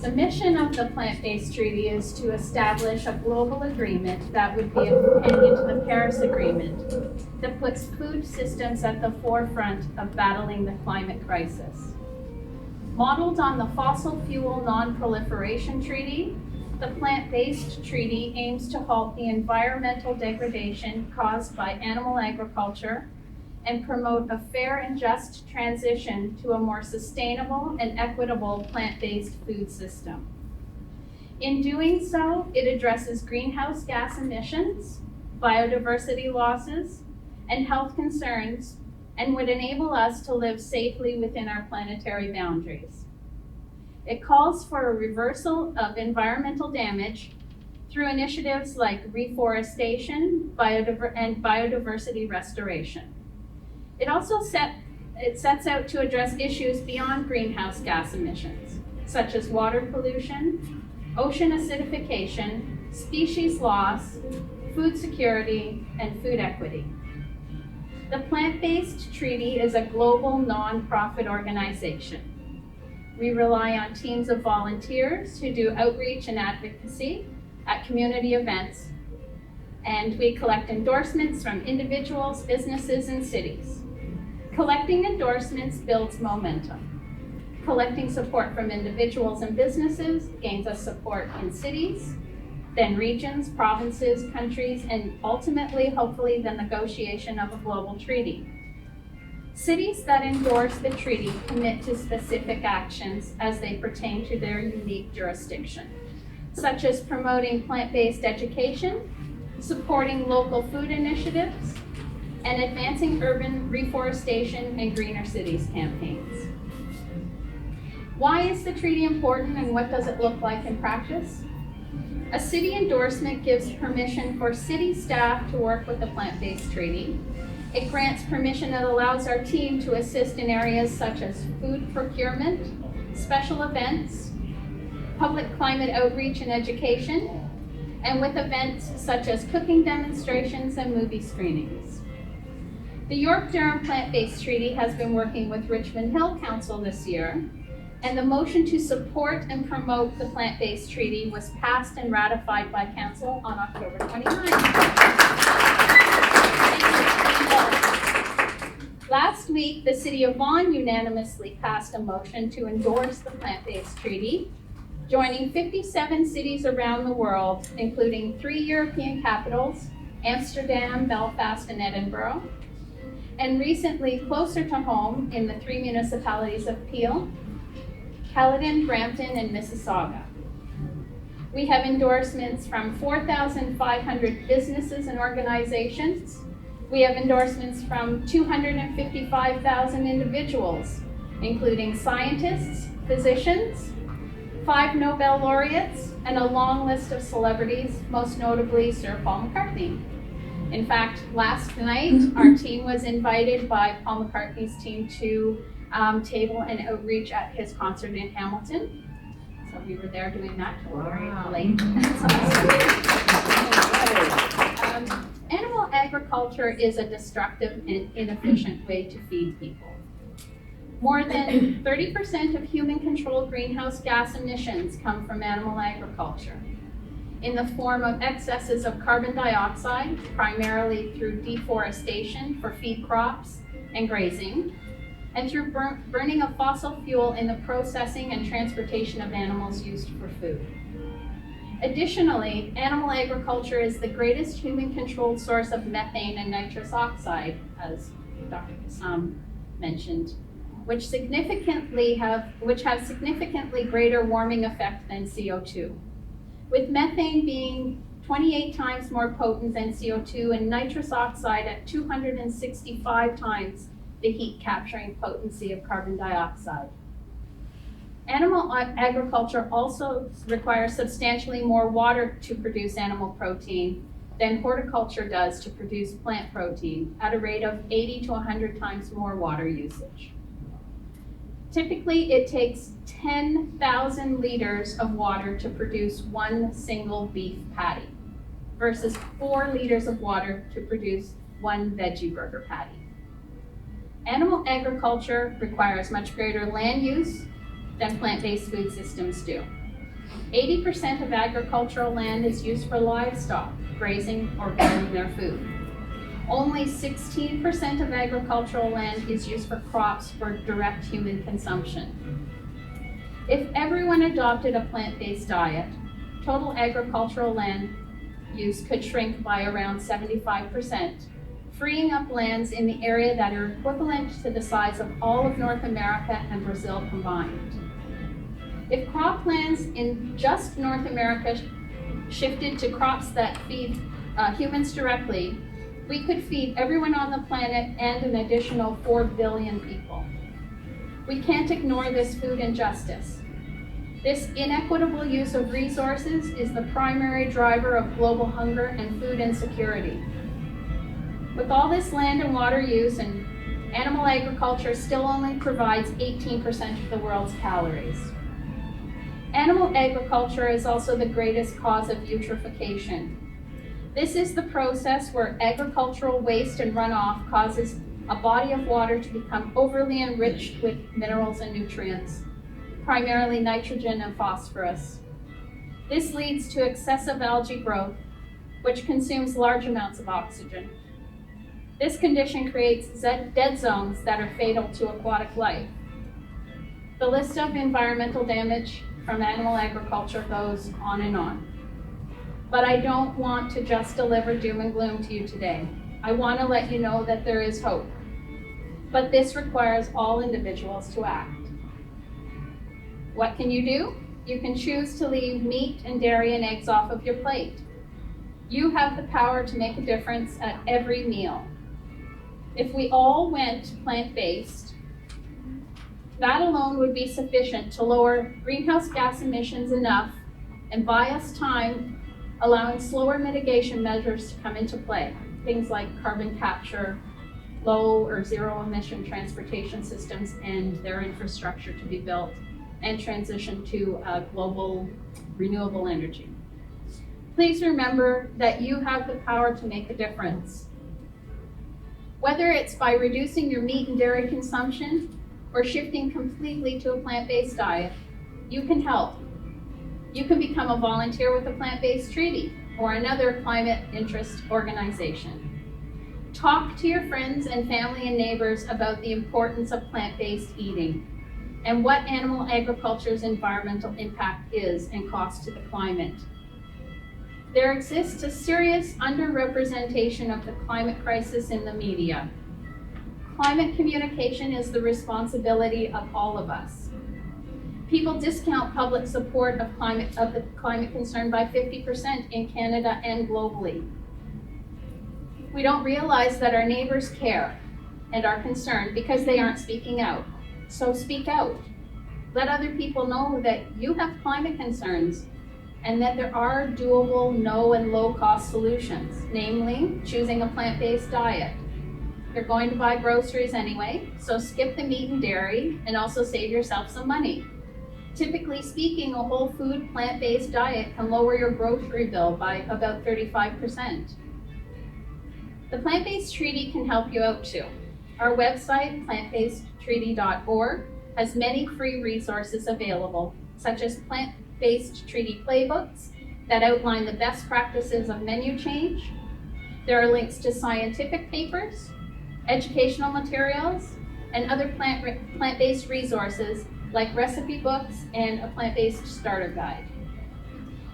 The mission of the plant-based treaty is to establish a global agreement that would be a companion to the Paris Agreement that puts food systems at the forefront of battling the climate crisis. Modeled on the Fossil Fuel Non-Proliferation Treaty, the plant-based treaty aims to halt the environmental degradation caused by animal agriculture and promote a fair and just transition to a more sustainable and equitable plant-based food system. In doing so, it addresses greenhouse gas emissions, biodiversity losses, and health concerns, and would enable us to live safely within our planetary boundaries. It calls for a reversal of environmental damage through initiatives like reforestation and biodiversity restoration. It also sets out to address issues beyond greenhouse gas emissions, such as water pollution, ocean acidification, species loss, food security, and food equity. The Plant-Based Treaty is a global nonprofit organization. We rely on teams of volunteers who do outreach and advocacy at community events, and we collect endorsements from individuals, businesses, and cities. Collecting endorsements builds momentum. Collecting support from individuals and businesses gains us support in cities, then regions, provinces, countries, and ultimately, hopefully, the negotiation of a global treaty. Cities that endorse the treaty commit to specific actions as they pertain to their unique jurisdiction, such as promoting plant-based education, supporting local food initiatives, and advancing urban reforestation and greener cities campaigns. Why is the treaty important and what does it look like in practice? A city endorsement gives permission for city staff to work with the plant-based treaty. It grants permission that allows our team to assist in areas such as food procurement, special events, public climate outreach and education, and with events such as cooking demonstrations and movie screenings. The York-Durham Plant-Based Treaty has been working with Richmond Hill Council this year, and the motion to support and promote the Plant-Based Treaty was passed and ratified by Council on October 29th. Last week, the City of Vaughan unanimously passed a motion to endorse the Plant-Based Treaty, joining 57 cities around the world, including 3 European capitals, Amsterdam, Belfast, and Edinburgh, and recently closer to home in the 3 municipalities of Peel, Caledon, Brampton, and Mississauga. We have endorsements from 4,500 businesses and organizations. We have endorsements from 255,000 individuals, including scientists, physicians, 5 Nobel laureates, and a long list of celebrities, most notably Sir Paul McCartney. In fact, last night, our team was invited by Paul McCartney's team to table and outreach at his concert in Hamilton. So we were there doing that till very late. Animal agriculture is a destructive and inefficient way to feed people. More than 30% of human-controlled greenhouse gas emissions come from animal agriculture in the form of excesses of carbon dioxide, primarily through deforestation for feed crops and grazing, and through burning of fossil fuel in the processing and transportation of animals used for food. Additionally, animal agriculture is the greatest human-controlled source of methane and nitrous oxide, as Dr. Kassam mentioned, which have significantly greater warming effect than CO2. With methane being 28 times more potent than CO2 and nitrous oxide at 265 times the heat capturing potency of carbon dioxide. Animal agriculture also requires substantially more water to produce animal protein than horticulture does to produce plant protein at a rate of 80 to 100 times more water usage. Typically, it takes 10,000 liters of water to produce 1 single beef patty versus 4 liters of water to produce 1 veggie burger patty. Animal agriculture requires much greater land use than plant-based food systems do. 80% of agricultural land is used for livestock, grazing or growing their food. Only 16% of agricultural land is used for crops for direct human consumption. If everyone adopted a plant-based diet, total agricultural land use could shrink by around 75%, freeing up lands in the area that are equivalent to the size of all of North America and Brazil combined. If croplands in just North America shifted to crops that feed humans directly, we could feed everyone on the planet and an additional 4 billion people. We can't ignore this food injustice. This inequitable use of resources is the primary driver of global hunger and food insecurity. With all this land and water use, and animal agriculture still only provides 18% of the world's calories. Animal agriculture is also the greatest cause of eutrophication. This is the process where agricultural waste and runoff causes a body of water to become overly enriched with minerals and nutrients, primarily nitrogen and phosphorus. This leads to excessive algae growth, which consumes large amounts of oxygen. This condition creates dead zones that are fatal to aquatic life. The list of environmental damage from animal agriculture goes on and on. But I don't want to just deliver doom and gloom to you today. I want to let you know that there is hope. But this requires all individuals to act. What can you do? You can choose to leave meat and dairy and eggs off of your plate. You have the power to make a difference at every meal. If we all went plant-based, that alone would be sufficient to lower greenhouse gas emissions enough and buy us time, allowing slower mitigation measures to come into play. Things like carbon capture, low or zero emission transportation systems and their infrastructure to be built, and transition to global renewable energy. Please remember that you have the power to make a difference. Whether it's by reducing your meat and dairy consumption or shifting completely to a plant-based diet, you can help. You can become a volunteer with a plant-based treaty or another climate interest organization. Talk to your friends and family and neighbors about the importance of plant-based eating and what animal agriculture's environmental impact is and cost to the climate. There exists a serious underrepresentation of the climate crisis in the media. Climate communication is the responsibility of all of us. People discount public support of the climate concern by 50% in Canada and globally. We don't realize that our neighbors care and are concerned because they aren't speaking out. So speak out. Let other people know that you have climate concerns and that there are doable no and low cost solutions, namely choosing a plant-based diet. You're going to buy groceries anyway, so skip the meat and dairy and also save yourself some money. Typically speaking, a whole food plant-based diet can lower your grocery bill by about 35%. The Plant-Based Treaty can help you out too. Our website, plantbasedtreaty.org, has many free resources available, such as plant-based treaty playbooks that outline the best practices of menu change. There are links to scientific papers, educational materials, and other plant-based resources like recipe books and a plant-based starter guide.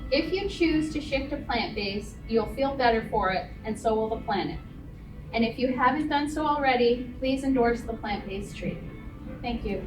If you choose to shift to plant-based, you'll feel better for it, and so will the planet. And if you haven't done so already, please endorse the Plant-Based Treaty. Thank you.